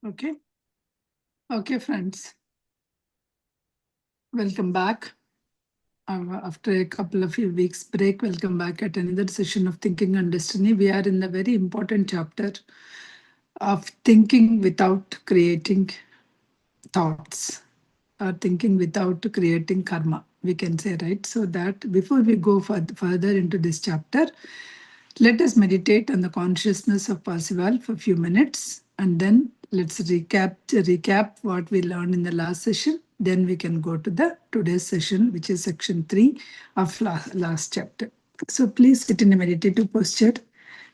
Okay. Okay, friends. Welcome back. After a couple of weeks break, welcome back at another session of Thinking on Destiny. We are in the very important chapter of thinking without creating thoughts, or thinking without creating karma, we can say, right? So that before we go further into this chapter, let us meditate on the consciousness of Parsival for a few minutes, and then let's recap what we learned in the last session. Then we can go to the today's session, which is section 3 of last chapter. So please sit in a meditative posture,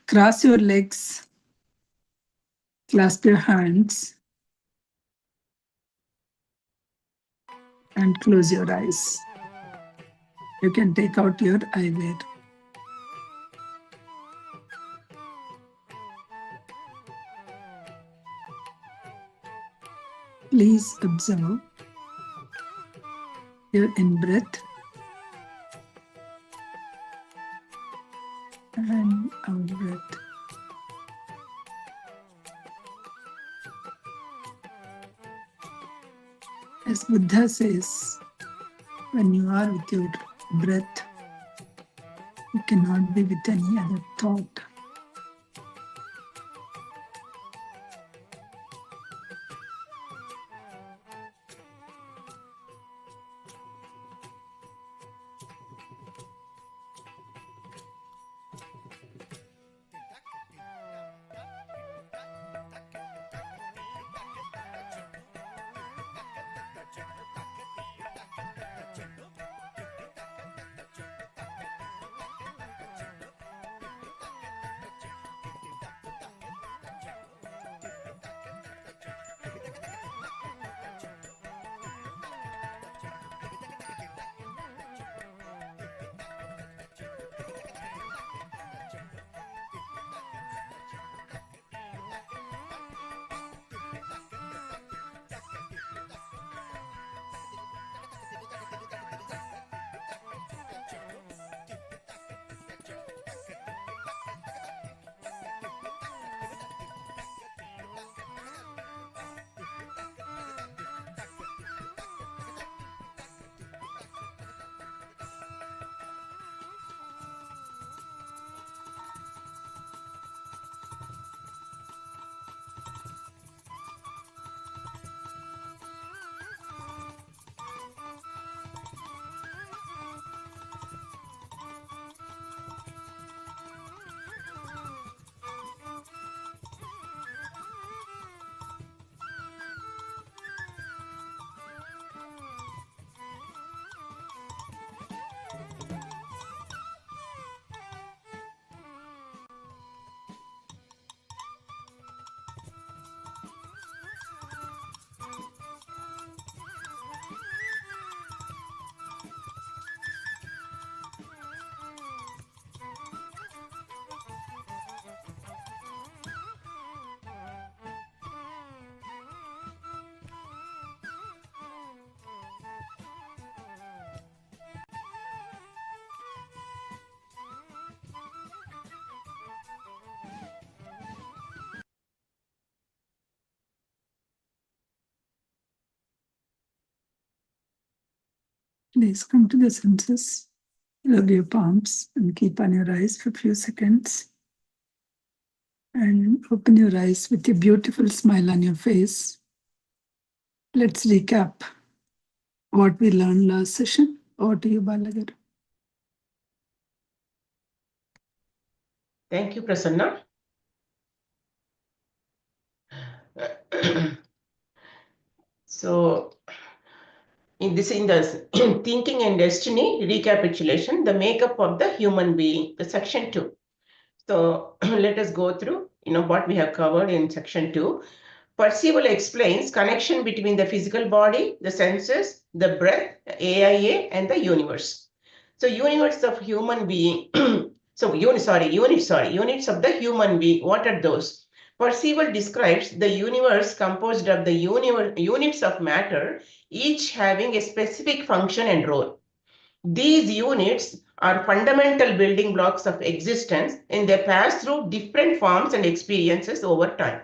cross your legs, clasp your hands, and close your eyes. You can take out your eyelid. Please observe your in-breath and out-breath. As Buddha says, when you are with your breath, you cannot be with any other thought. Please come to the senses. Rub your palms and keep on your eyes for a few seconds. And open your eyes with a beautiful smile on your face. Let's recap what we learned last session. Over to you, Balagar. Thank you, Prasanna. So, in the thinking and destiny recapitulation, the makeup of the human being, the section 2. So let us go through, what we have covered in section 2. Percival explains connection between the physical body, the senses, the breath, AIA, and the universe. So universe of human being. Units of the human being. What are those? Percival describes the universe composed of the units of matter, each having a specific function and role. These units are fundamental building blocks of existence, and they pass through different forms and experiences over time.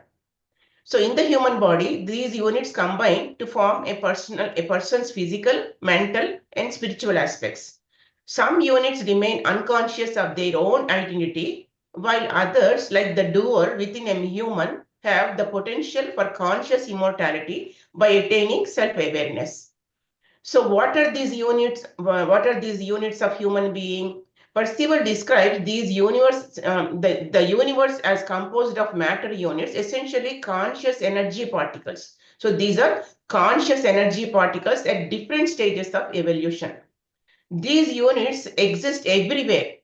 So in the human body, these units combine to form a person's physical, mental, and spiritual aspects. Some units remain unconscious of their own identity, while others, like the doer within a human, have the potential for conscious immortality by attaining self-awareness. So what are these units? What are these units of human being? Percival describes these the universe as composed of matter units, essentially conscious energy particles. So these are conscious energy particles at different stages of evolution. These units exist everywhere,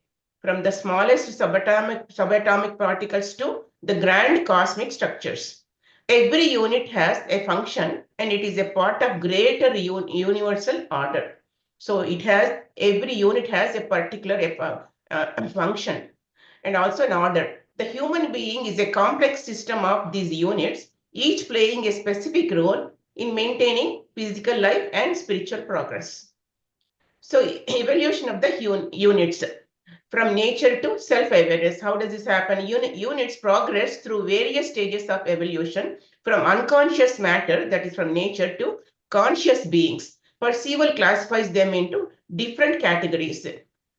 from the smallest subatomic particles to the grand cosmic structures. Every unit has a function and it is a part of greater universal order. So every unit has a particular function and also an order. The human being is a complex system of these units, each playing a specific role in maintaining physical life and spiritual progress. So evolution of the units from nature to self-awareness. How does this happen? Units progress through various stages of evolution from unconscious matter, that is from nature, to conscious beings. Percival classifies them into different categories.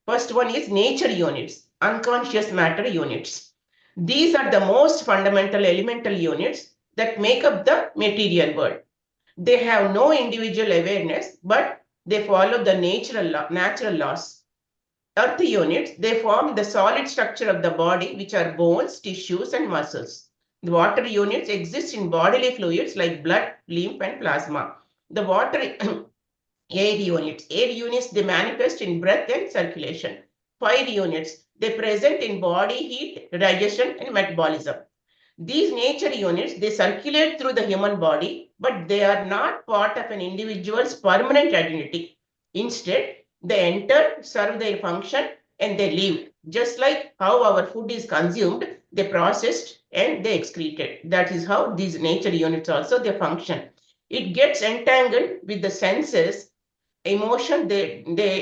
First one is nature units, unconscious matter units. These are the most fundamental elemental units that make up the material world. They have no individual awareness, but they follow the natural laws. Earth units, they form the solid structure of the body, which are bones, tissues, and muscles. The water units exist in bodily fluids like blood, lymph, and plasma. The water air units, they manifest in breath and circulation. Fire units, they present in body heat, digestion, and metabolism. These nature units, they circulate through the human body, but they are not part of an individual's permanent identity. Instead, they enter, serve their function, and they leave. Just like how our food is consumed, they processed and they excreted. That is how these nature units also they function. It gets entangled with the senses, they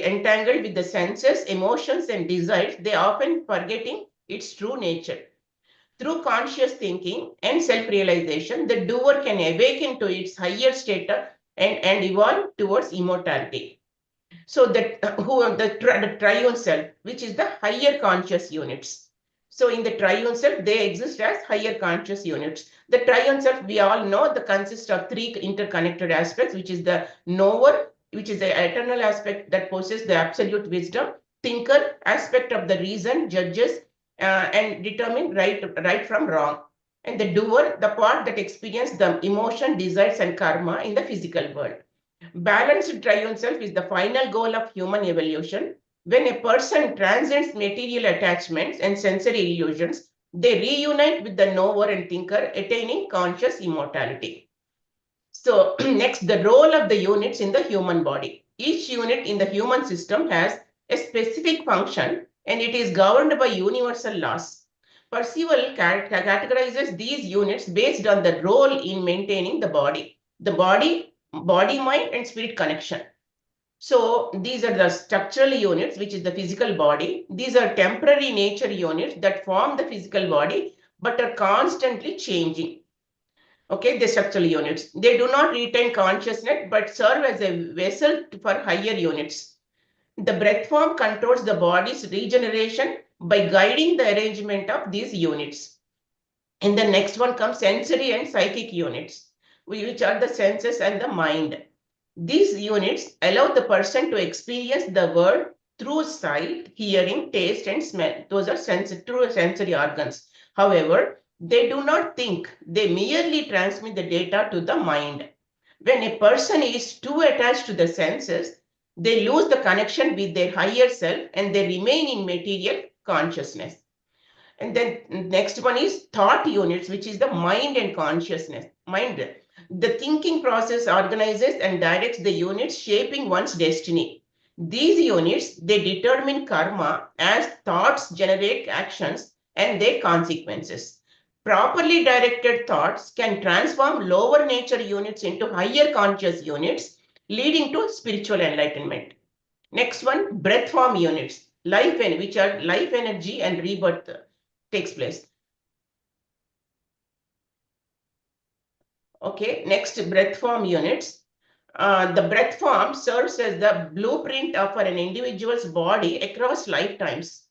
entangled with the senses, emotions, and desires. They often forgetting its true nature. Through conscious thinking and self-realization, the doer can awaken to its higher state and evolve towards immortality. So the triune self, which is the higher conscious units. So in the triune self, they exist as higher conscious units. The triune self, we all know, the consists of three interconnected aspects, which is the knower, which is the eternal aspect that possesses the absolute wisdom, thinker, aspect of the reason, judges, and determine right from wrong. And the doer, the part that experiences the emotion, desires, and karma in the physical world. Balanced triune self is the final goal of human evolution. When a person transcends material attachments and sensory illusions, they reunite with the knower and thinker, attaining conscious immortality. So next, the role of the units in the human body. Each unit in the human system has a specific function and it is governed by universal laws. Percival categorizes these units based on the role in maintaining the body. The body, mind, and spirit connection. So these are the structural units, which is the physical body. These are temporary nature units that form the physical body, but are constantly changing. Okay, the structural units. They do not retain consciousness, but serve as a vessel for higher units. The breath form controls the body's regeneration by guiding the arrangement of these units. And the next one comes sensory and psychic units, which are the senses and the mind. These units allow the person to experience the world through sight, hearing, taste, and smell. Those are true sensory organs. However, they do not think, they merely transmit the data to the mind. When a person is too attached to the senses, they lose the connection with their higher self and they remain in material consciousness. And then next one is thought units, which is the mind and consciousness. Mind, the thinking process organizes and directs the units, shaping one's destiny. These units, they determine karma as thoughts generate actions and their consequences. Properly directed thoughts can transform lower nature units into higher conscious units, leading to spiritual enlightenment. Next one, breath form units, which are life energy and rebirth takes place. Okay, next, breath form units. The breath form serves as the blueprint for an individual's body across lifetimes.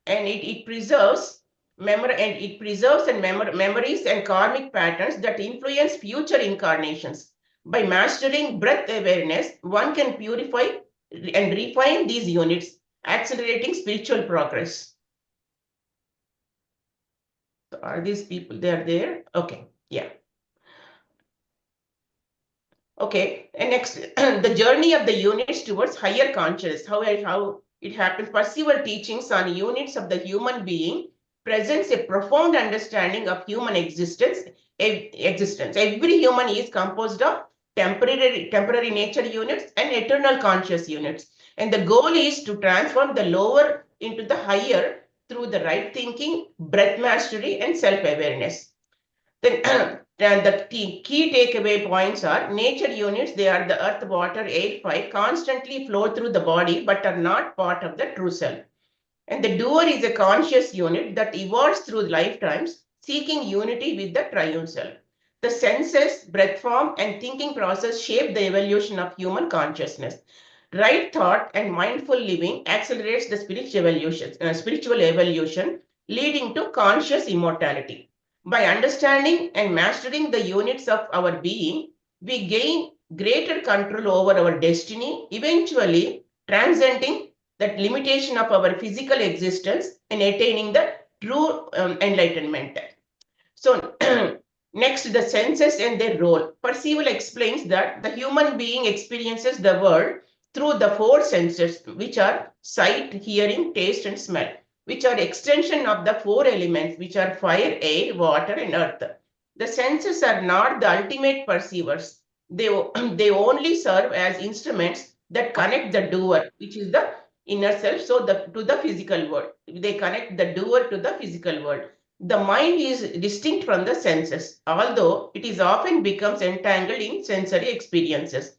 And it preserves memories and karmic patterns that influence future incarnations. By mastering breath awareness, one can purify and refine these units, accelerating spiritual progress. So are these people, they are there? Okay, yeah. Okay, and next, the journey of the units towards higher consciousness, how it happens. Percival teachings on units of the human being presents a profound understanding of human existence. Every human is composed of temporary nature units and eternal conscious units. And the goal is to transform the lower into the higher through the right thinking, breath mastery, and self-awareness. Then the key takeaway points are nature units, they are the earth, water, air, fire, constantly flow through the body but are not part of the true self. And the doer is a conscious unit that evolves through lifetimes, seeking unity with the triune self. The senses, breath form, and thinking process shape the evolution of human consciousness. Right thought and mindful living accelerates the spiritual evolution, leading to conscious immortality. By understanding and mastering the units of our being, we gain greater control over our destiny, eventually transcending that limitation of our physical existence and attaining the true enlightenment. So, next, the senses and their role. Percival explains that the human being experiences the world through the four senses, which are sight, hearing, taste, and smell, which are extension of the four elements, which are fire, air, water, and earth. The senses are not the ultimate perceivers. They, they only serve as instruments that connect the doer, which is the inner self, so to the physical world. They connect the doer to the physical world. The mind is distinct from the senses, although it is often becomes entangled in sensory experiences.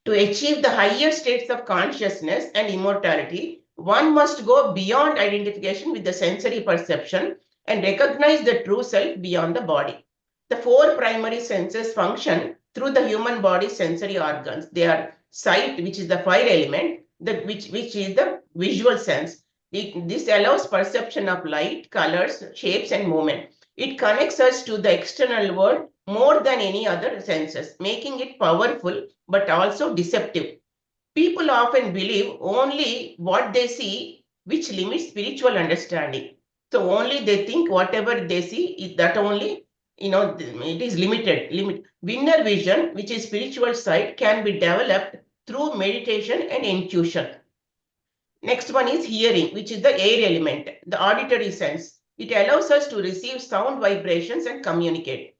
To achieve the higher states of consciousness and immortality, one must go beyond identification with the sensory perception and recognize the true self beyond the body. The four primary senses function through the human body's sensory organs. They are sight, which is the fire element, which is the visual sense. This allows perception of light, colors, shapes, and movement. It connects us to the external world more than any other senses, making it powerful but also deceptive. People often believe only what they see, which limits spiritual understanding. So only they think whatever they see is that only, it is limited. Inner vision, which is spiritual side, can be developed through meditation and intuition. Next one is hearing, which is the air element, the auditory sense. It allows us to receive sound vibrations and communicate.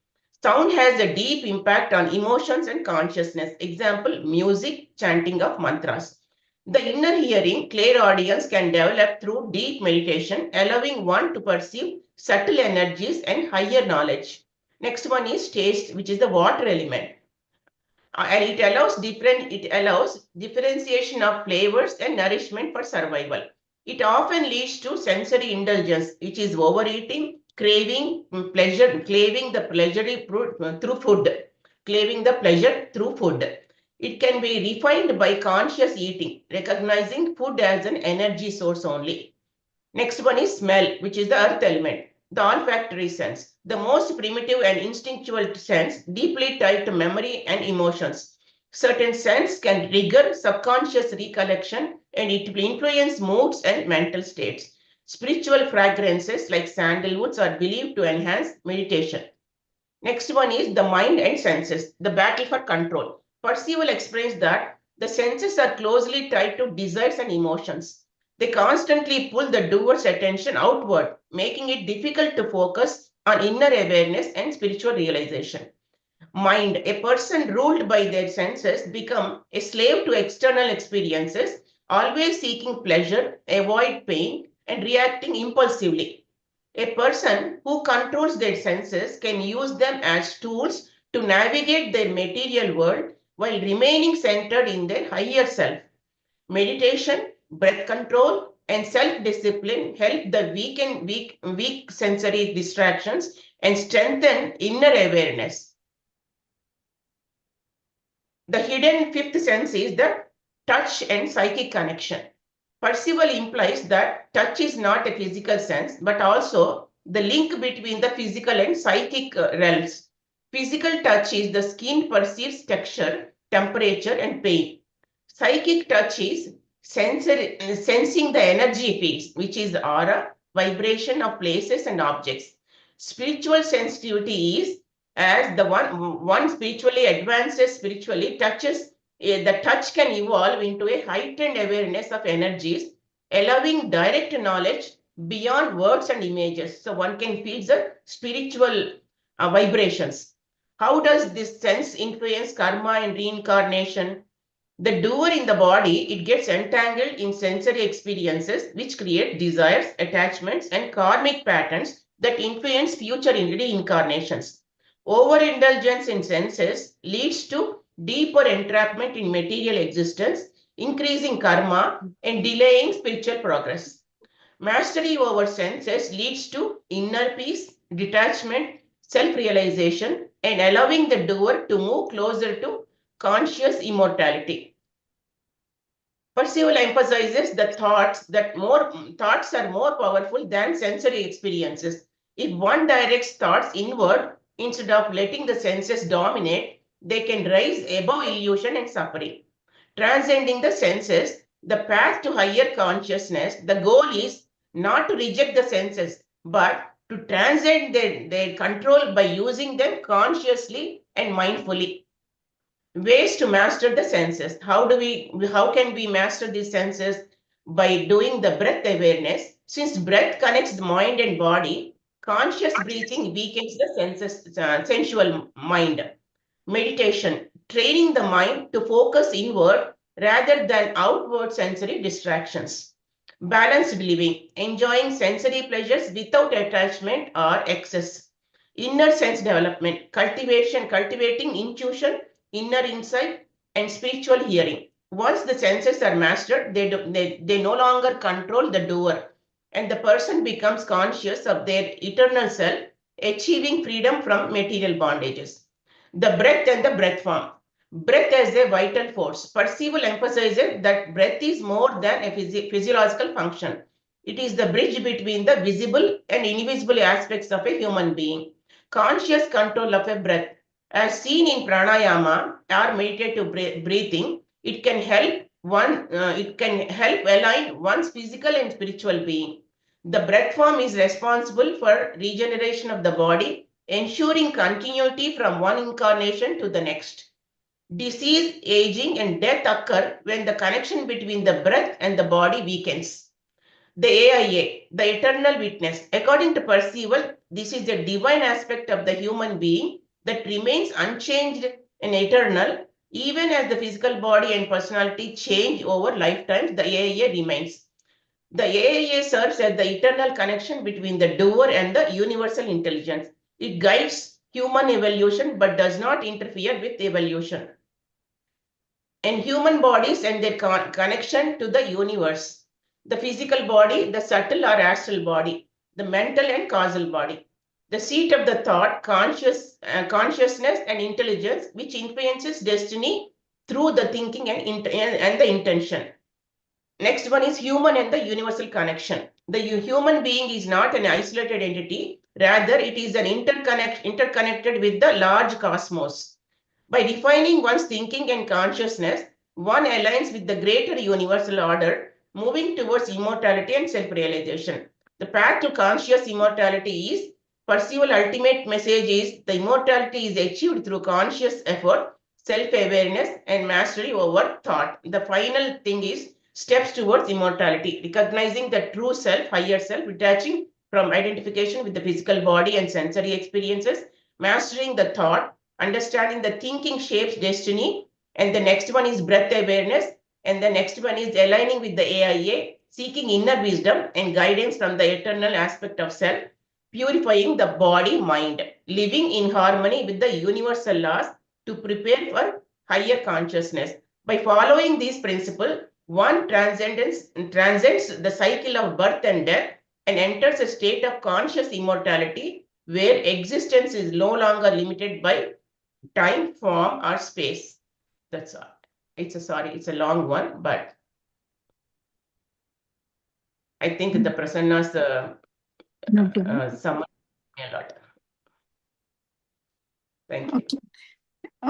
Sound has a deep impact on emotions and consciousness. Example, music, chanting of mantras. The inner hearing, clairaudience, can develop through deep meditation, allowing one to perceive subtle energies and higher knowledge. Next one is taste, which is the water element. And it allows differentiation of flavors and nourishment for survival. It often leads to sensory indulgence, which is overeating, craving pleasure, craving the pleasure through food, craving the pleasure through food. It can be refined by conscious eating, recognizing food as an energy source only. Next one is smell, which is the earth element, the olfactory sense, the most primitive and instinctual sense, deeply tied to memory and emotions. Certain sense can trigger subconscious recollection and it will influence moods and mental states. Spiritual fragrances like sandalwoods are believed to enhance meditation. Next one is the mind and senses, the battle for control. Percival explains that the senses are closely tied to desires and emotions. They constantly pull the doer's attention outward, making it difficult to focus on inner awareness and spiritual realization. Mind, a person ruled by their senses, become a slave to external experiences, always seeking pleasure, avoid pain, and reacting impulsively. A person who controls their senses can use them as tools to navigate their material world while remaining centered in their higher self. Meditation, breath control, and self-discipline help the weak sensory distractions and strengthen inner awareness. The hidden fifth sense is the touch and psychic connection. Perceivable implies that touch is not a physical sense, but also the link between the physical and psychic realms. Physical touch is the skin perceives texture, temperature, and pain. Psychic touch is sensing the energy fields, which is aura, vibration of places and objects. Spiritual sensitivity is as the one spiritually advances spiritually touches the touch can evolve into a heightened awareness of energies, allowing direct knowledge beyond words and images. So one can feel the spiritual vibrations. How does this sense influence karma and reincarnation? The doer in the body, it gets entangled in sensory experiences which create desires, attachments, and karmic patterns that influence future reincarnations. Overindulgence in senses leads to deeper entrapment in material existence, increasing karma and delaying spiritual progress. Mastery over senses leads to inner peace, detachment, self-realization, and allowing the doer to move closer to conscious immortality. Perceivable emphasizes the thoughts are more powerful than sensory experiences. If one directs thoughts inward instead of letting the senses dominate, they can rise above illusion and suffering. Transcending the senses, the path to higher consciousness, the goal is not to reject the senses, but to transcend their control by using them consciously and mindfully. Ways to master the senses. How can we master these senses? By doing the breath awareness. Since breath connects the mind and body, conscious breathing weakens the sensual mind. Meditation, training the mind to focus inward rather than outward sensory distractions. Balanced living, enjoying sensory pleasures without attachment or excess. Inner sense development, cultivating intuition, inner insight, and spiritual hearing. Once the senses are mastered, they no longer control the doer, and the person becomes conscious of their eternal self, achieving freedom from material bondages. The breath and the breath form. Breath as a vital force. Perceivable emphasizes that breath is more than a physiological function. It is the bridge between the visible and invisible aspects of a human being. Conscious control of a breath. As seen in pranayama or meditative breathing, it can help align one's physical and spiritual being. The breath form is responsible for regeneration of the body, ensuring continuity from one incarnation to the next. Disease, aging, and death occur when the connection between the breath and the body weakens. The AIA, the eternal witness. According to Percival, this is the divine aspect of the human being that remains unchanged and eternal. Even as the physical body and personality change over lifetimes, the AIA remains. The AIA serves as the eternal connection between the doer and the universal intelligence. It guides human evolution but does not interfere with evolution. And human bodies and their connection to the universe. The physical body, the subtle or astral body, the mental and causal body. The seat of the thought, consciousness and intelligence, which influences destiny through the thinking and the intention. Next one is human and the universal connection. The human being is not an isolated entity. Rather, it is an interconnected with the large cosmos. By refining one's thinking and consciousness, one aligns with the greater universal order, moving towards immortality and self-realization. The path to conscious immortality is Percival ultimate message is the immortality is achieved through conscious effort, self-awareness, and mastery over thought. The final thing is steps towards immortality, recognizing the true self, higher self, detaching from identification with the physical body and sensory experiences, mastering the thought, understanding the thinking shapes destiny, and the next one is breath awareness, and the next one is aligning with the AIA, seeking inner wisdom and guidance from the eternal aspect of self, purifying the body, mind, living in harmony with the universal laws to prepare for higher consciousness. By following these principles, One transcends the cycle of birth and death and enters a state of conscious immortality where existence is no longer limited by time, form, or space. That's all. It's a long one, but I think the Prasanna's No problem. summary a lot. Thank you. Okay.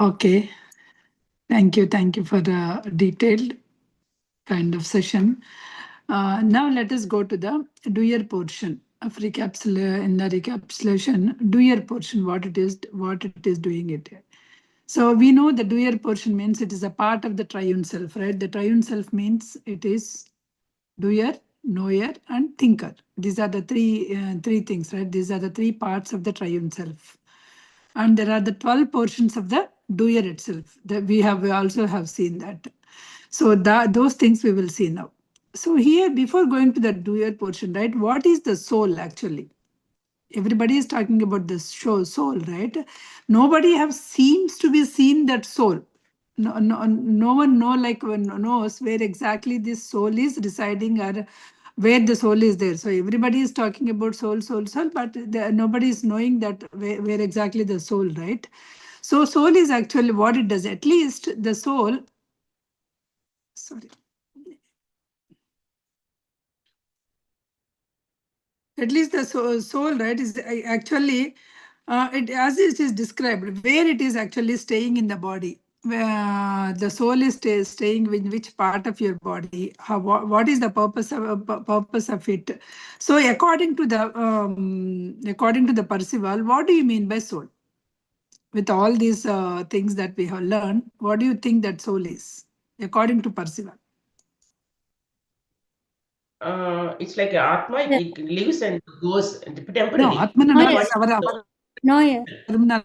Okay. Thank you. Thank you for the detailed kind of session. Now let us go to the doer portion of in the recapitulation, doer portion, what it is doing it. So we know the doer portion means it is a part of the triune self, right? The triune self means it is doer, knower, and thinker. These are the three things, right? These are the three parts of the triune self. And there are the 12 portions of the doer itself that we also have seen that. So those things we will see now. So here, before going to the doer portion, right, what is the soul actually? Everybody is talking about the soul, right? Nobody seems to be seen that soul. No one knows where exactly this soul is residing or where the soul is there. So everybody is talking about soul, but nobody is knowing that where exactly the soul, right? So soul is actually what it does. At least the soul, sorry. At least the soul, right, is actually it as it is described where it is actually staying in the body. The soul is staying in which part of your body? What is the purpose of it? So according to the Percival, what do you mean by soul? With all these things that we have learned, what do you think that soul is according to Percival? It's like Atma, it lives and goes No, temporarily. Atmanana Noyer. is our Noyer. terminal.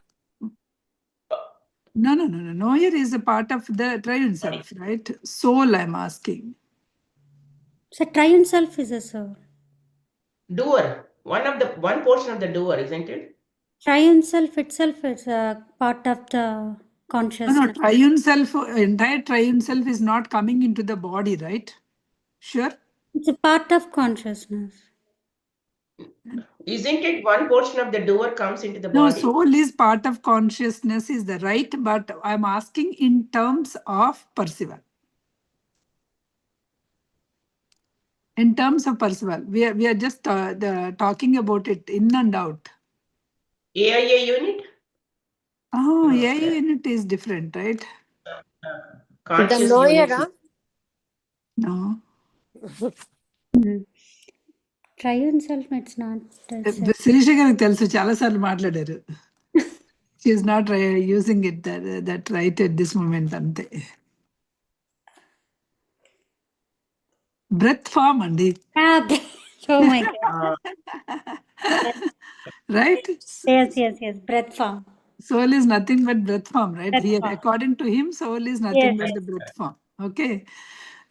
No. Noyer is a part of the triune self, right? Soul, I'm asking. So triune self is a soul. Doer, one portion of the doer, isn't it? Triune self itself is a part of the consciousness. Triune self, entire triune self is not coming into the body, right? Sure. It's a part of consciousness. Isn't it one portion of the doer comes into the No, body? soul is part of consciousness is the right, but I'm asking in terms of Percival. In terms of Percival, we are just talking about it in and out. AIA unit? Oh, No, yeah, unit is different, right? Conscious The unit. knower, No. Triune self, it's not. Sirisha గారికి తెలుసు చాలాసార్లు మాట్లాడారు. She is not using it that right at this moment అంతే. Breath form అండి. Oh my God. Right? Yes. Breath form. Soul is nothing but breath form, right? Breath Here, form. according to him, soul is nothing but the breath form. Okay.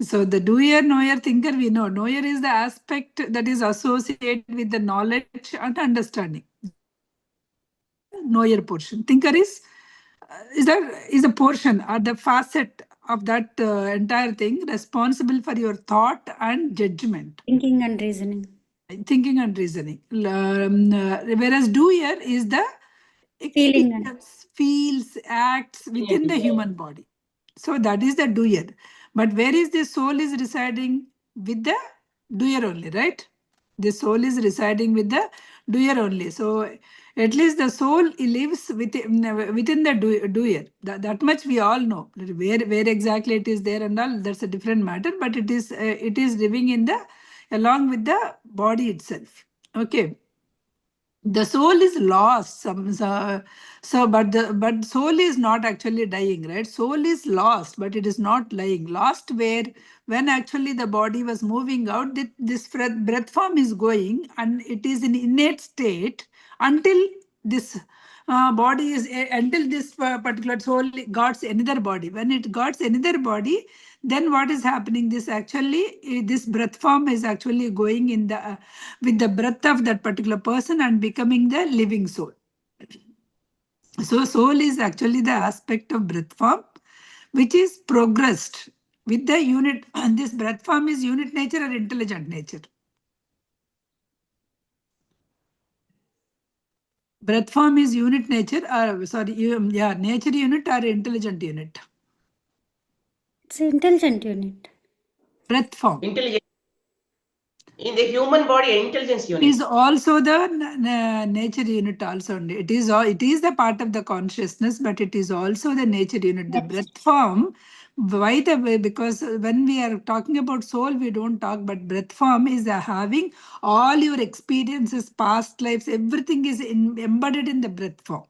So the doer, knower, thinker, we know. Knower is the aspect that is associated with the knowledge and understanding. Knower portion. Thinker is a portion or the facet of that entire thing responsible for your thought and judgment. Thinking and reasoning. Thinking and reasoning. Whereas doer is the Feeling. experience, feels, acts within the human body. So that is the doer. But where is the soul is residing? With the doer only, right? The soul is residing with the doer only. So at least the soul lives within the doer. That much we all know. Where exactly it is there and all, that's a different matter. But it is living in the along with the body itself. Okay. The soul is lost. But soul is not actually dying, right? Soul is lost, but it is not lying. Lost where when actually the body was moving out, this breath form is going and it is in innate state until this body is until this particular soul got another body. When it got another body, then what is happening? This breath form is actually going in the with the breath of that particular person and becoming the living soul. So soul is actually the aspect of breath form which is progressed with the unit, and this breath form is unit nature or intelligent nature? Breath form is unit nature, or sorry, yeah, nature unit or intelligent unit? It's intelligent unit. Breath form. Intelligence. In the human body, intelligence It unit. is also the nature unit also. It is the part of the consciousness, but it is also the nature unit. The breath form, by the way, because when we are talking about soul, we don't talk, but breath form is having all your experiences, past lives, everything is embedded in the breath form.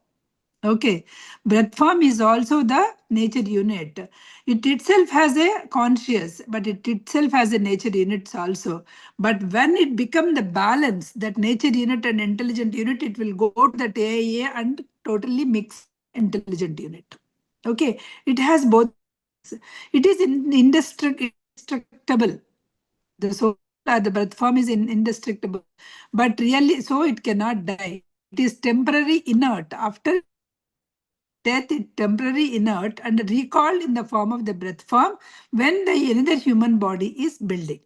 Okay, breath form is also the nature unit. It itself has a conscious, but it itself has a nature units also. But when it becomes the balance, that nature unit and intelligent unit, it will go to that AIA and totally mix intelligent unit. Okay, it has both. It is indestructible. The soul, the breath form is indestructible, but really, so it cannot die. It is temporary inert. After death is temporary inert and recalled in the form of the breath form when the another human body is building.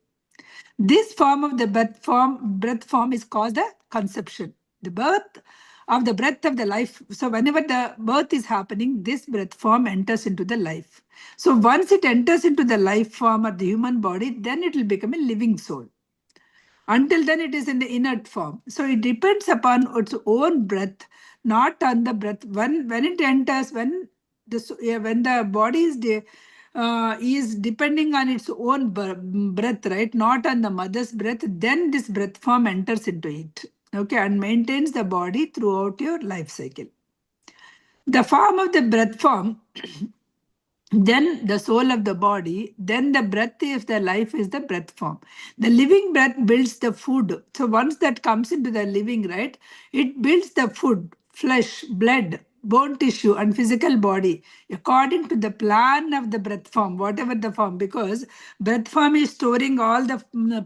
This form of the breath form is called the conception, the birth of the breath of the life. So whenever the birth is happening, this breath form enters into the life. So once it enters into the life form of the human body, then it will become a living soul. Until then, it is in the inert form. So it depends upon its own breath, not on the breath. When it enters, when the body is depending on its own breath, right? Not on the mother's breath. Then this breath form enters into it, okay, and maintains the body throughout your life cycle. The form of the breath form, then the soul of the body, then the breath if the life is the breath form. The living breath builds the food. So once that comes into the living, right, it builds the food, flesh, blood, bone tissue, and physical body according to the plan of the breath form, whatever the form, because breath form is storing all the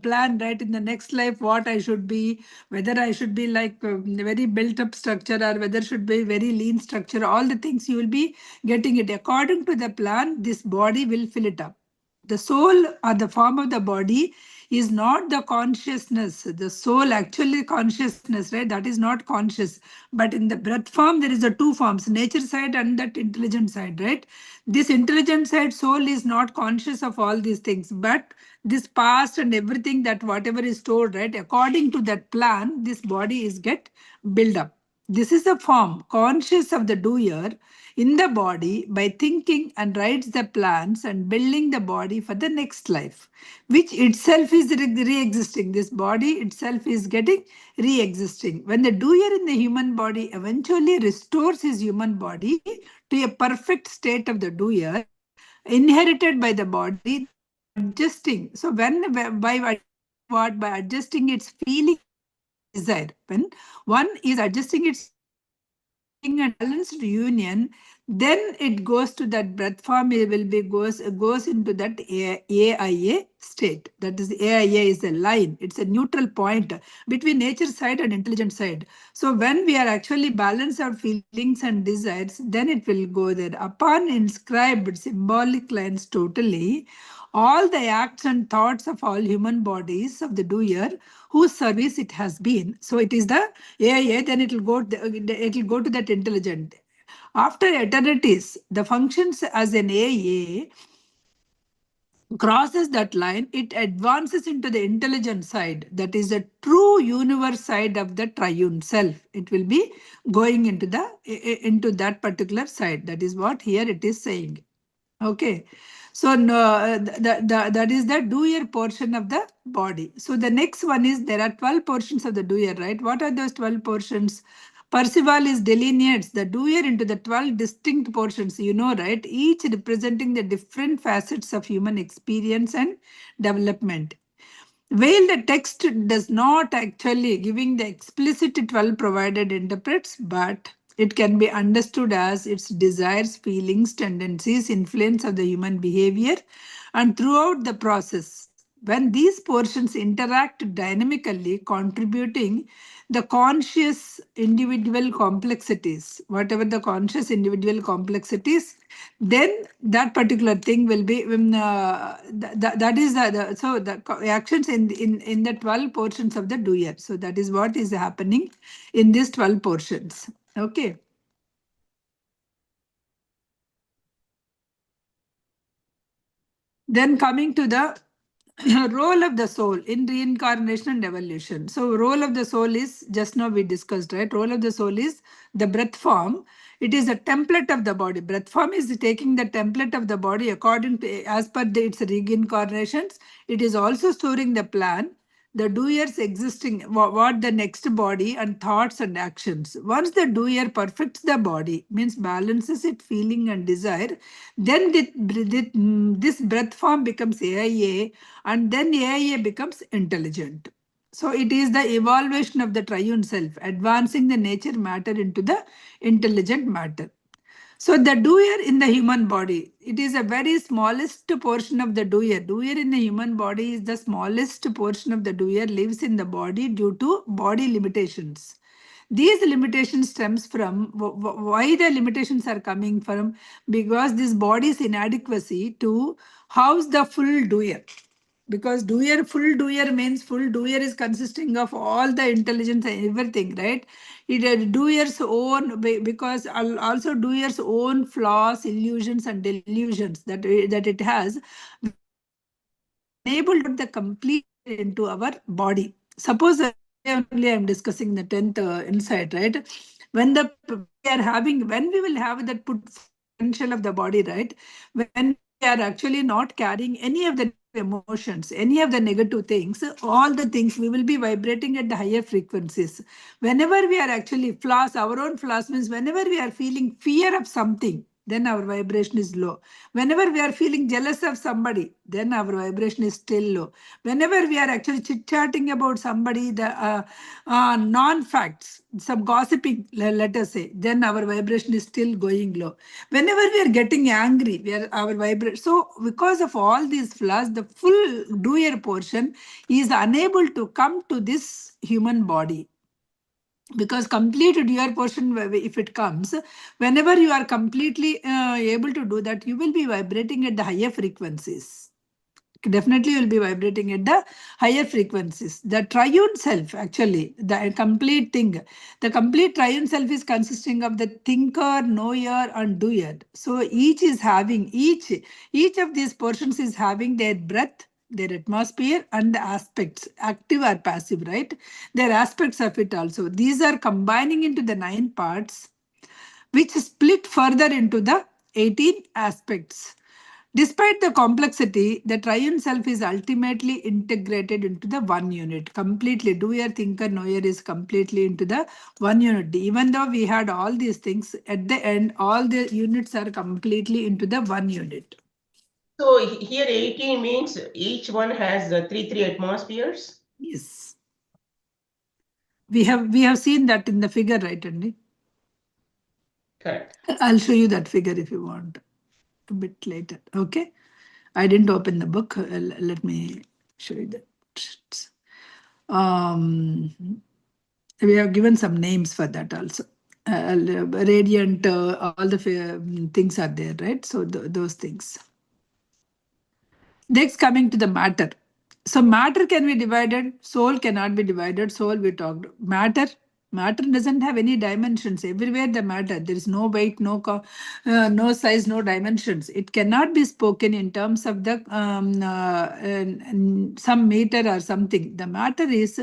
plan, right, in the next life, what I should be, whether I should be like very built up structure or whether should be very lean structure, all the things you will be getting it according to the plan. This body will fill it up. The soul or the form of the body is not the consciousness. The soul actually consciousness, right? That is not conscious. But in the breath form, there is a two forms, nature side and that intelligent side, right? This intelligent side soul is not conscious of all these things, but this past and everything that whatever is stored, right? According to that plan, this body is get built up. This is a form conscious of the doer in the body by thinking and writes the plans and building the body for the next life, which itself is re-existing. This body itself is getting re-existing. When the doer in the human body eventually restores his human body to a perfect state of the doer, inherited by the body, adjusting. So when by what? By adjusting its feeling desire. When one is adjusting its in a balanced union, then it goes to that breath form. It will be goes into that AIA state. That is, AIA is a line. It's a neutral point between nature side and intelligent side. So when we are actually balance our feelings and desires, then it will go there. Upon inscribed symbolic lines totally, all the acts and thoughts of all human bodies of the doer whose service it has been. So it is the AIA, then it will go to that intelligent. After eternities, the functions as an AA crosses that line, it advances into the intelligent side. That is the true universe side of the triune self. It will be going into that particular side. That is what here it is saying. Okay, so no, that is the doer portion of the body. So the next one is there are 12 portions of the doer, right? What are those 12 portions? Percival is delineates the doer into the 12 distinct portions, you know, right? Each representing the different facets of human experience and development. While the text does not actually giving the explicit 12 provided interprets, but it can be understood as its desires, feelings, tendencies, influence of the human behavior, and throughout the process, when these portions interact dynamically, contributing the conscious individual complexities, whatever the conscious individual complexities, then that particular thing will be that is so the actions in the 12 portions of the doer. So that is what is happening in these 12 portions. Okay. Then coming to the role of the soul in reincarnation and evolution. So role of the soul is, just now we discussed, right? Role of the soul is the breath form. It is a template of the body. Breath form is taking the template of the body according to, as per its reincarnations. It is also storing the plan, the doer's existing, what the next body and thoughts and actions. Once the doer perfects the body, means balances it feeling and desire, then this breath form becomes AIA, and then AIA becomes intelligent. So it is the evaluation of the triune self, advancing the nature matter into the intelligent matter. So the doer in the human body, it is a very smallest portion of the doer. Doer in the human body is the smallest portion of the doer, lives in the body due to body limitations. These limitations stems from, why the limitations are coming from, because this body's inadequacy to house the full doer. Because doer, full doer means full doer is consisting of all the intelligence and everything, right? It doer's own, because also doer's own flaws, illusions and delusions that it has, able to the complete into our body. Suppose only I'm discussing the 10th insight, right? When when we will have that potential of the body, right? When we are actually not carrying any of the emotions, any of the negative things, all the things, we will be vibrating at the higher frequencies. Whenever we are actually flaws, our own flaws means whenever we are feeling fear of something, then our vibration is low. Whenever we are feeling jealous of somebody, then our vibration is still low. Whenever we are actually chit-chatting about somebody, the non-facts, some gossiping, let us say, then our vibration is still going low. Whenever we are getting angry, our vibration. So because of all these flaws, the full doer portion is unable to come to this human body. Because complete doer portion, if it comes, whenever you are completely able to do that, you will be vibrating at the higher frequencies. Definitely you will be vibrating at the higher frequencies. The triune self, actually, the complete thing, the complete triune self is consisting of the thinker, knower and doer. So each is having, each of these portions is having their breath, their atmosphere and the aspects, active or passive, right? Their aspects of it also. These are combining into the 9 parts, which split further into the 18 aspects. Despite the complexity, the triune self is ultimately integrated into the one unit. Completely, doer, thinker, knower is completely into the one unit. Even though we had all these things, at the end, all the units are completely into the one unit. So here 18 means each one has 3 atmospheres? Yes. We have seen that in the figure, right, Andy? Correct. I'll show you that figure if you want a bit later. Okay. I didn't open the book. Let me show you that. We have given some names for that also. Radiant, all the things are there, right? So those things. Next, coming to the matter. So matter can be divided, soul cannot be divided. Soul we talked. Matter doesn't have any dimensions. Everywhere the matter, there is no weight, no size, no dimensions. It cannot be spoken in terms of the some meter or something. The matter is,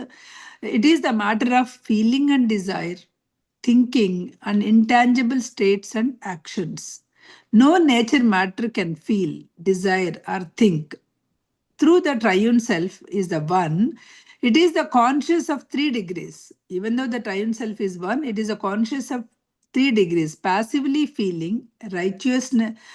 it is the matter of feeling and desire, thinking and intangible states and actions. No nature matter can feel, desire or think. Through the triune self is the one. It is the conscious of 3 degrees. Even though the triune self is one, it is a conscious of 3 degrees. Passively feeling righteousness,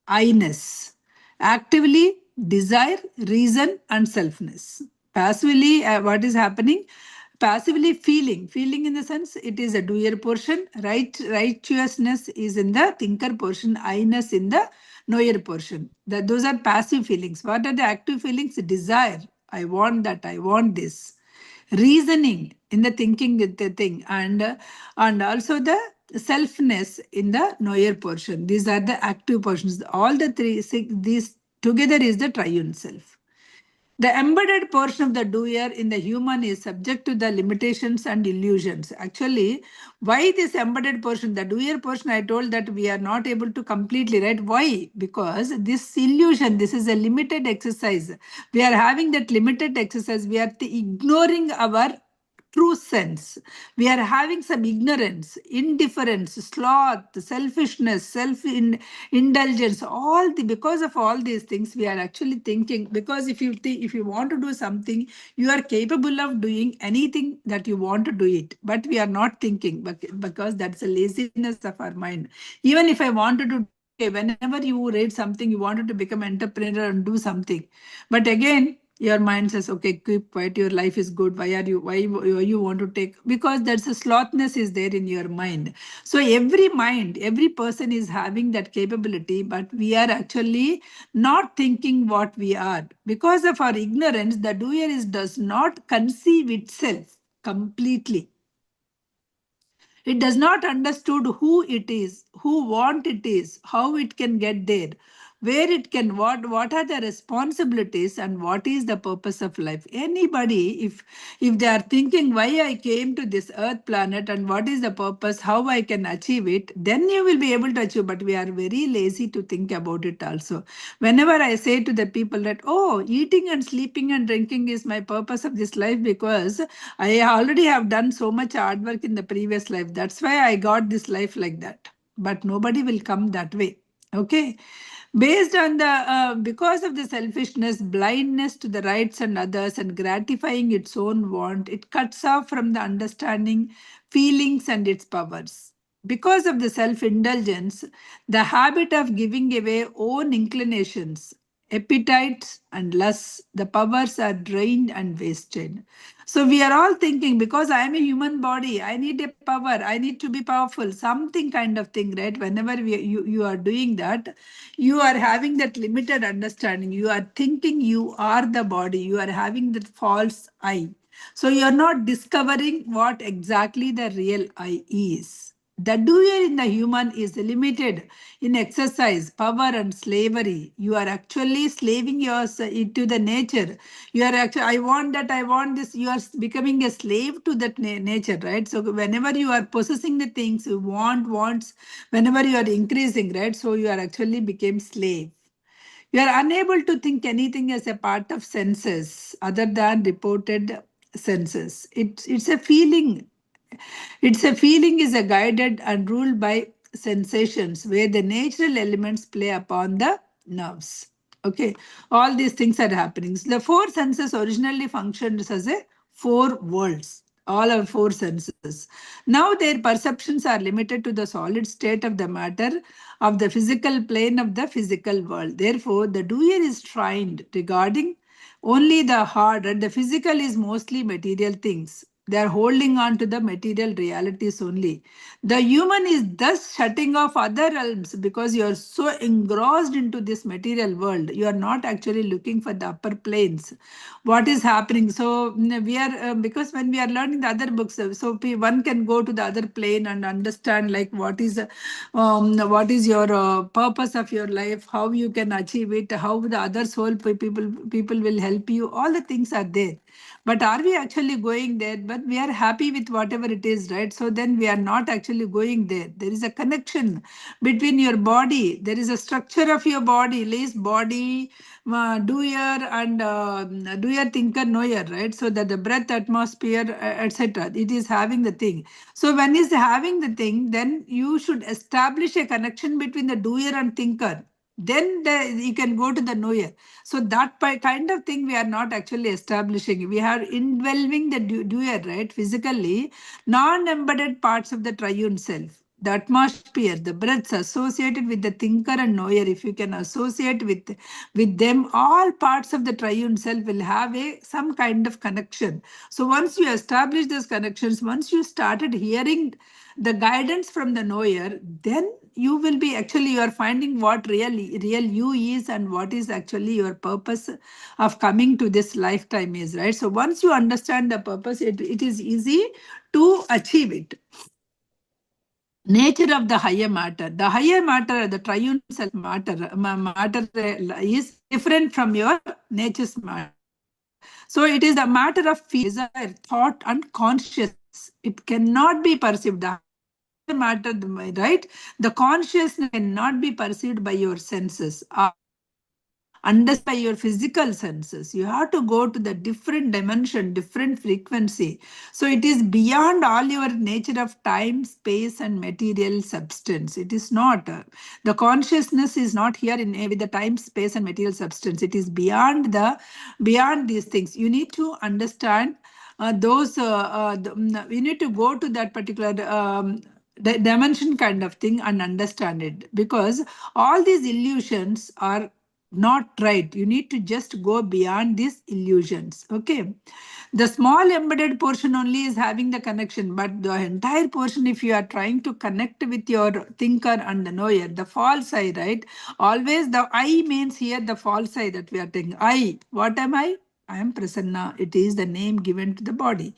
I-ness. Actively desire, reason and selfness. Passively, what is happening? Passively feeling in the sense it is a doer portion, righteousness is in the thinker portion, I-ness in the knower portion. Those are passive feelings. What are the active feelings? Desire. I want that. I want this. Reasoning in the thinking with the thing, and also the selfness in the knower portion. These are the active portions. All the three, these together is the triune self. The embedded portion of the doer in the human is subject to the limitations and illusions. Actually, why this embedded portion, the doer portion, I told that we are not able to completely, right? Why? Because this illusion, this is a limited exercise. We are having that limited exercise. We are ignoring our true sense. We are having some ignorance, indifference, sloth, selfishness, indulgence, all the, because of all these things we are actually thinking. Because if you think, if you want to do something, you are capable of doing anything that you want to do it, but we are not thinking, because that's a laziness of our mind. Even if I wanted to, okay, whenever you read something, you wanted to become entrepreneur and do something, but again your mind says, okay, keep quiet, your life is good, why you want to take, because there's a slothness is there in your mind. So every mind, every person is having that capability, but we are actually not thinking what we are. Because of our ignorance, the doer does not conceive itself completely. It does not understood who it is, who want it is, how it can get there, where it can, what are the responsibilities and what is the purpose of life. Anybody, if they are thinking why I came to this earth planet and what is the purpose, how I can achieve it, then you will be able to achieve. But we are very lazy to think about it also. Whenever I say to the people that, oh, eating and sleeping and drinking is my purpose of this life, because I already have done so much hard work in the previous life. That's why I got this life like that. But nobody will come that way. Okay. Based on the, because of the selfishness, blindness to the rights and others, and gratifying its own want, it cuts off from the understanding, feelings, and its powers. Because of the self-indulgence, the habit of giving away own inclinations, appetites, and lusts, the powers are drained and wasted. So we are all thinking, because I am a human body, I need a power, I need to be powerful, something kind of thing, right? Whenever you are doing that, you are having that limited understanding. You are thinking you are the body, you are having that false I. So you are not discovering what exactly the real I is. The doer in the human is limited in exercise, power, and slavery. You are actually slaving yourself into the nature. You are actually, I want that, I want this. You are becoming a slave to that nature, right? So whenever you are possessing the things you wants, whenever you are increasing, right? So you are actually became slave. You are unable to think anything as a part of senses other than reported senses. It's a feeling. It's a feeling is a guided and ruled by sensations where the natural elements play upon the nerves. Okay, all these things are happening. So the four senses originally functioned as a four worlds, all our four senses. Now their perceptions are limited to the solid state of the matter of the physical plane of the physical world. Therefore, the doer is trained regarding only the hard, and the physical is mostly material things. They are holding on to the material realities only. The human is thus shutting off other realms because you are so engrossed into this material world. You are not actually looking for the upper planes. What is happening? So we are, because when we are learning the other books, so one can go to the other plane and understand like what is your purpose of your life, how you can achieve it, how the other soul people will help you. All the things are there. But are we actually going there? But we are happy with whatever it is, right? So then we are not actually going there. There is a connection between your body. There is a structure of your body, least body, doer, and doer, thinker, knower, right? So that the breath, atmosphere, etc. It is having the thing. So when is having the thing, then you should establish a connection between the doer and thinker. Then you can go to the knower. So that kind of thing we are not actually establishing. We are indwelling the doer, right? Physically, non-embedded parts of the triune self. the atmosphere, the breaths associated with the thinker and knower, if you can associate with them, all parts of the triune self will have some kind of connection. So once you establish those connections, once you started hearing the guidance from the knower, then you will be actually, you are finding what real you is, and what is actually your purpose of coming to this lifetime is, right? So once you understand the purpose, it is easy to achieve it. Nature of the higher matter. The higher matter, the triune self matter, matter is different from your nature's matter. So it is the matter of desire, thought, and consciousness. It cannot be perceived. The higher matter, right? The consciousness cannot be perceived by your senses, understood by your physical senses. You have to go to the different dimension, different frequency. So it is beyond all your nature of time, space, and material substance. It is not. The consciousness is not here in with the time, space, and material substance. It is beyond these things. You need to understand you need to go to that particular dimension kind of thing and understand it, because all these illusions are not right. You need to just go beyond these illusions. Okay. The small embedded portion only is having the connection, but the entire portion, if you are trying to connect with your thinker and the knower, the false I, right? Always the I means here the false I that we are taking. I, what am I? I am Prasanna. It is the name given to the body.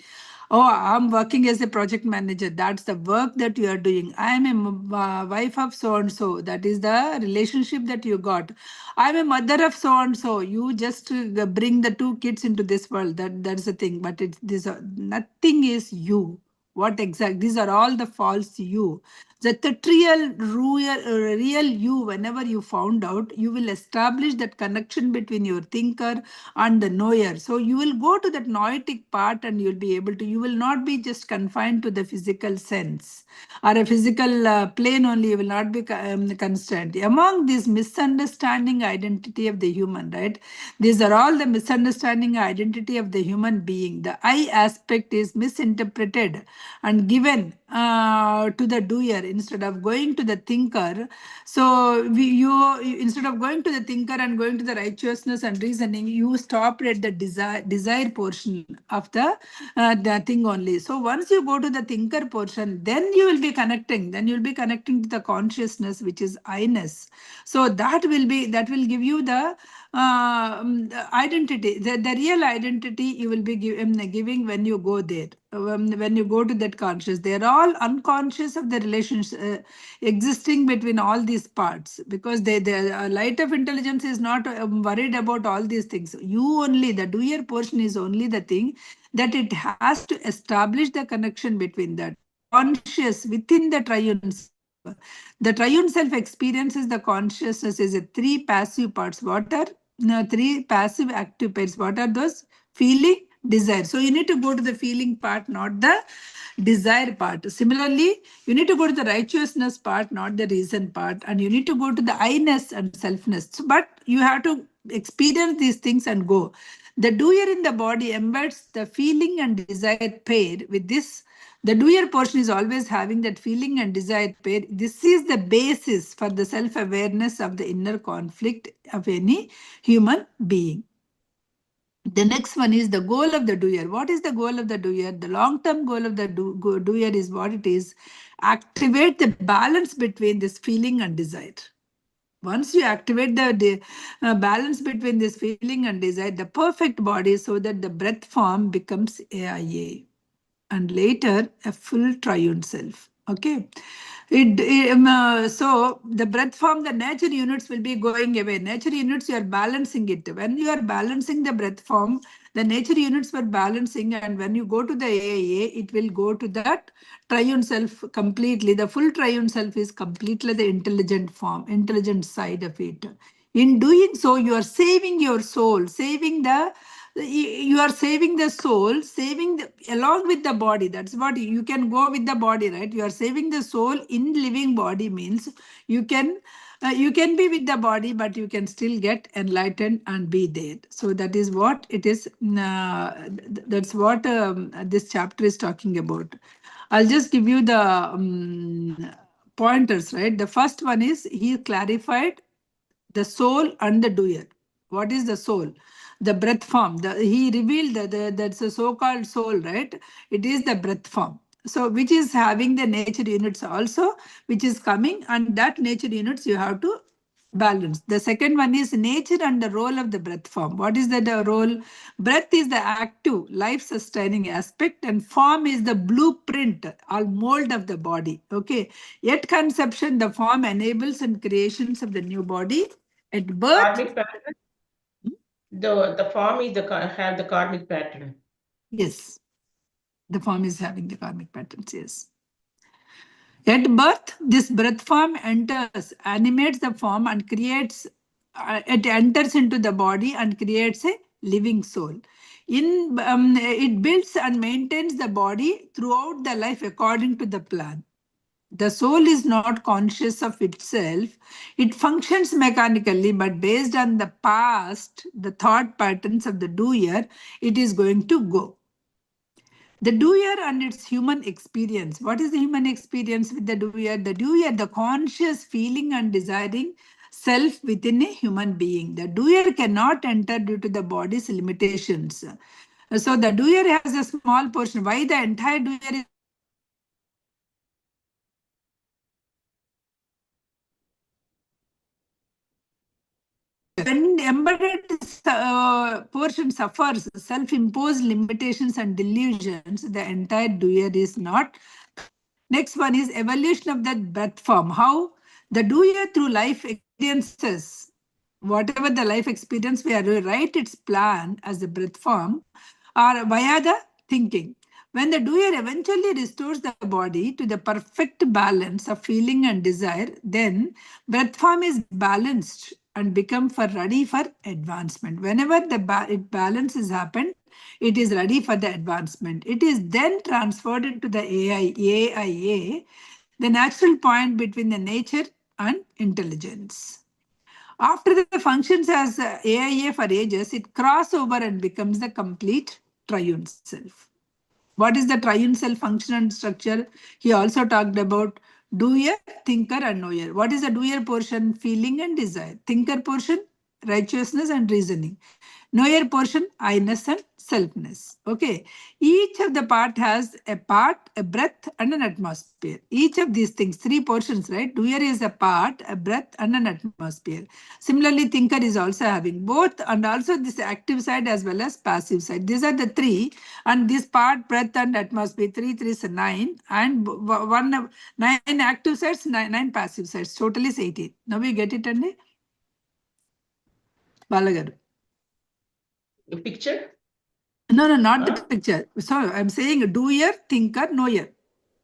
Oh, I'm working as a project manager. That's the work that you are doing. I am a wife of so and so. That is the relationship that you got. I'm a mother of so and so. You just bring the two kids into this world. That's the thing. But nothing is you. What exact? These are all the false you. The real you, whenever you found out, you will establish that connection between your thinker and the knower. So you will go to that noetic part, and you'll be able to, you will not be just confined to the physical sense or a physical plane only. You will not be constant. Among this misunderstanding identity of the human, right? These are all the misunderstanding identity of the human being. The I aspect is misinterpreted and given to the doer instead of going to the thinker. So instead of going to the thinker and going to the righteousness and reasoning, you stop at the desire portion of the thing only. So once you go to the thinker portion, then you will be connecting. Then you'll be connecting to the consciousness, which is I-ness. So that will give you the identity, the real identity you will be giving when you go there. When you go to that conscious, they're all unconscious of the relationship existing between all these parts, because the light of intelligence is not worried about all these things. You only, the doer portion is only the thing that it has to establish the connection between that conscious within the triune self. The triune self experiences the consciousness is a three passive parts. What are three passive active parts? What are those? Feeling, desire. So you need to go to the feeling part, not the desire part. Similarly, you need to go to the righteousness part, not the reason part, and you need to go to the I-ness and selfness. So, but you have to experience these things and go. The doer in the body embeds the feeling and desire pair with this. The doer portion is always having that feeling and desire pair. This is the basis for the self-awareness of the inner conflict of any human being. The next one is the goal of the doer. What is the goal of the doer? The long-term goal of the doer is what it is. Activate the balance between this feeling and desire. Once you activate the balance between this feeling and desire, the perfect body, so that the breath form becomes AIA, and later a full triune self. Okay. So the breath form, the nature units will be going away. Nature units, you are balancing it. When you are balancing the breath form, the nature units were balancing, and when you go to the AIA, it will go to that triune self completely. The full triune self is completely the intelligent form, intelligent side of it. In doing so, you are saving your soul, you are saving the soul, along with the body. That's what you can go with the body, right? You are saving the soul in living body means you can be with the body, but you can still get enlightened and be there. So that is what it is. That's what this chapter is talking about. I'll just give you the pointers, right? The first one is he clarified the soul and the doer. What is the soul? The breath form. He revealed that's a so-called soul, right? It is the breath form. So which is having the nature units also, which is coming, and that nature units you have to balance. The second one is nature and the role of the breath form. What is the role? Breath is the active, life-sustaining aspect, and form is the blueprint or mold of the body. Okay. At conception, the form enables and creations of the new body. At birth, karmic pattern. The form is have the karmic pattern. yes, the form is having the karmic patterns. Yes. At birth, this breath form enters, animates the form and creates, it enters into the body and creates a living soul. It builds and maintains the body throughout the life according to the plan. The soul is not conscious of itself. It functions mechanically, but based on the past, the thought patterns of the doer, it is going to go. The doer and its human experience. What is the human experience with the doer? The doer, the conscious feeling and desiring self within a human being. The doer cannot enter due to the body's limitations. So the doer has a small portion. Why the entire doer is when embedded portion suffers self-imposed limitations and delusions, the entire doer is not. Next one is evolution of that breath form. How the doer through life experiences, whatever the life experience, we are to write its plan as the breath form or via the thinking. When the doer eventually restores the body to the perfect balance of feeling and desire, then breath form is balanced and become ready for advancement. Whenever the balance has happened, it is ready for the advancement. It is then transferred into the AIA, the natural point between the nature and intelligence. After the functions as AIA for ages, it crosses over and becomes the complete triune self. What is the triune self function and structure? He also talked about doer, thinker, and knower. What is the doer portion? Feeling and desire. Thinker portion? Righteousness and reasoning. Knower portion? I-ness and selfness. Okay. Each of the part has a part, a breath, and an atmosphere. Each of these things, three portions, right? Doer is a part, a breath, and an atmosphere. Similarly, thinker is also having both, and also this active side as well as passive side. These are the three, and this part, breath, and atmosphere, three is 9, and 9 active sides, 9 passive sides. Total is 18. Now we get it, Andy? Balagaru. The picture? No, not the picture. So I'm saying doer, thinker, knower.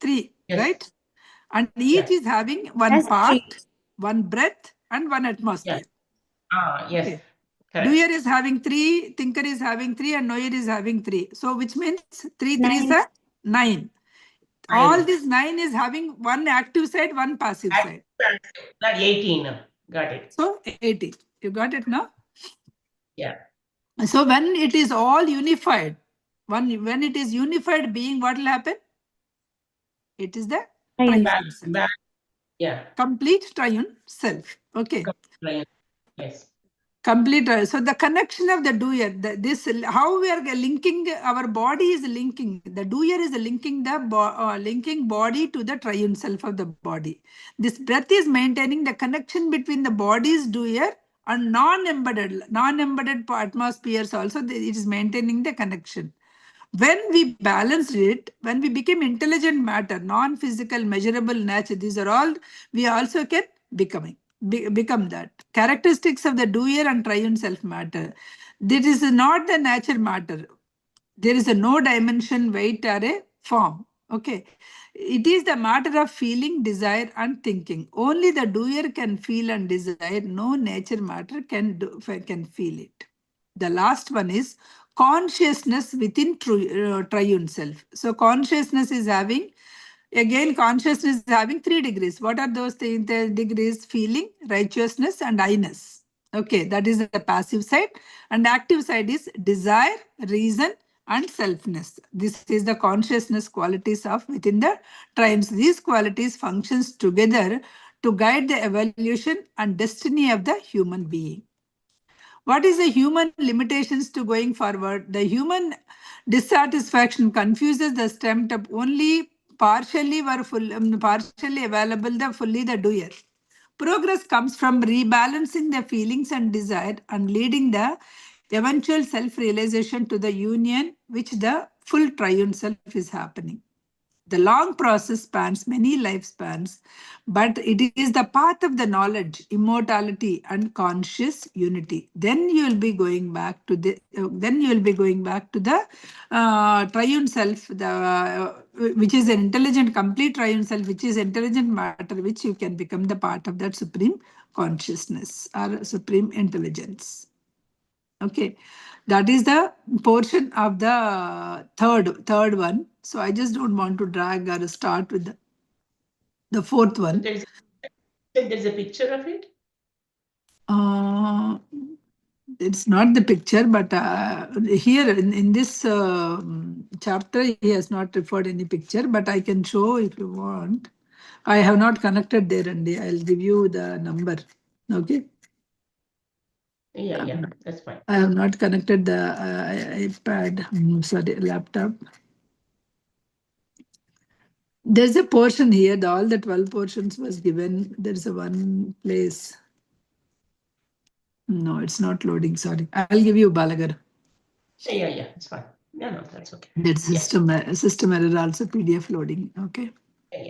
3, Yes. right? And each is having one Yes, part, three. one breath, and one atmosphere. Yes. Okay. Correct. Doer is having 3, thinker is having 3, and knower is having 3. So which means 3 3s are 9. All this 9 is having one active side, one passive side. That 18. Got it. So 80. You got it now? Yeah. So when it is all unified, when it is unified being, what will happen? It is the triune self. Yeah. Complete triune self. Okay. Yes. Complete. So the connection of the doer, this how we are linking our body is linking. The doer is linking the linking body to the triune self of the body. This breath is maintaining the connection between the body's doer and non-embedded atmospheres also. It is maintaining the connection. When we balanced it, when we became intelligent matter, non-physical, measurable nature, these are all we also can become that. Characteristics of the doer and triune self matter. This is not the nature matter. There is a no dimension, weight, or a form. Okay. It is the matter of feeling, desire, and thinking. Only the doer can feel and desire. No nature matter can feel it. The last one is consciousness within triune self. So consciousness is having, again, consciousness is having 3 degrees. What are those things? The degrees? Feeling, righteousness, and I-ness. Okay, that is the passive side. And active side is desire, reason, and selfness. This is the consciousness qualities of within the triumphs. These qualities functions together to guide the evolution and destiny of the human being. What is the human limitations to going forward? The human dissatisfaction confuses the stem up only partially were partially available the fully the doer. Progress comes from rebalancing the feelings and desire and leading the eventual self-realization to the union which the full triune self is happening. The long process spans many lifespans, but it is the path of the knowledge, immortality, and conscious unity. Then you will be going back to the triune self, which is an intelligent, complete triune self, which is intelligent matter, which you can become the part of that supreme consciousness or supreme intelligence. Okay, that is the portion of the third one. So I just don't want to drag or start with the fourth one. There's a picture of it. It's not the picture, but here in this chapter, he has not referred any picture, but I can show if you want. I have not connected there, and I'll give you the number. Okay. Yeah, that's fine. I have not connected the iPad, sorry, laptop. There's a portion here, all the 12 portions was given. There's a one place. No, it's not loading, sorry. I'll give you Balagar. Yeah, it's fine. No, that's okay. That's system error, also PDF loading, okay. Yeah.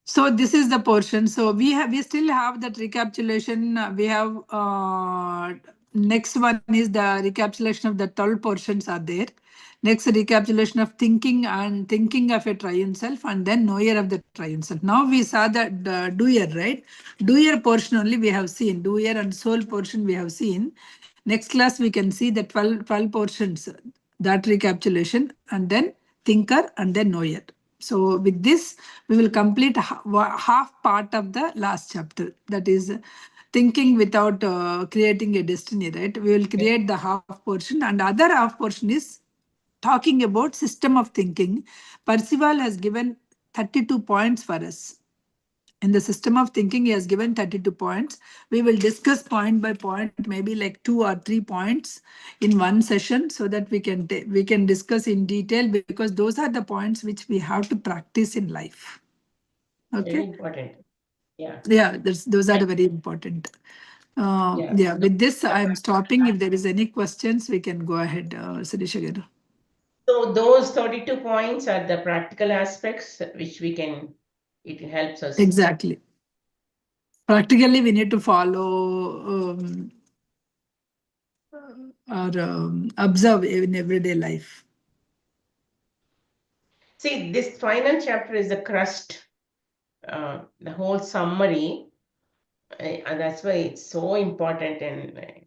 So this is the portion. So we still have that recapitulation. We have next one is the recapitulation of the 12 portions are there. Next recapitulation of thinking and thinking of a triune self, and then knower of the triune self. Now we saw the doer, right? Doer portion only we have seen. Doer and soul portion we have seen. Next class we can see the 12 portions, that recapitulation, and then thinker and then knower. So with this, we will complete half part of the last chapter. That is thinking without creating a destiny, right? We will create the half portion, and other half portion is talking about system of thinking. Percival has given 32 points for us. In the system of thinking, he has given 32 points. We will discuss point by point, maybe like 2 or 3 points in one session, so that we can discuss in detail, because those are the points which we have to practice in life. Okay. Very important. Yeah. Yeah, those are very important. With this, I'm stopping. If there is any questions, we can go ahead, Sirisha. So those 32 points are the practical aspects which it helps us. Exactly. Practically, we need to follow or observe in everyday life. See, this final chapter is the crust, the whole summary, and that's why it's so important and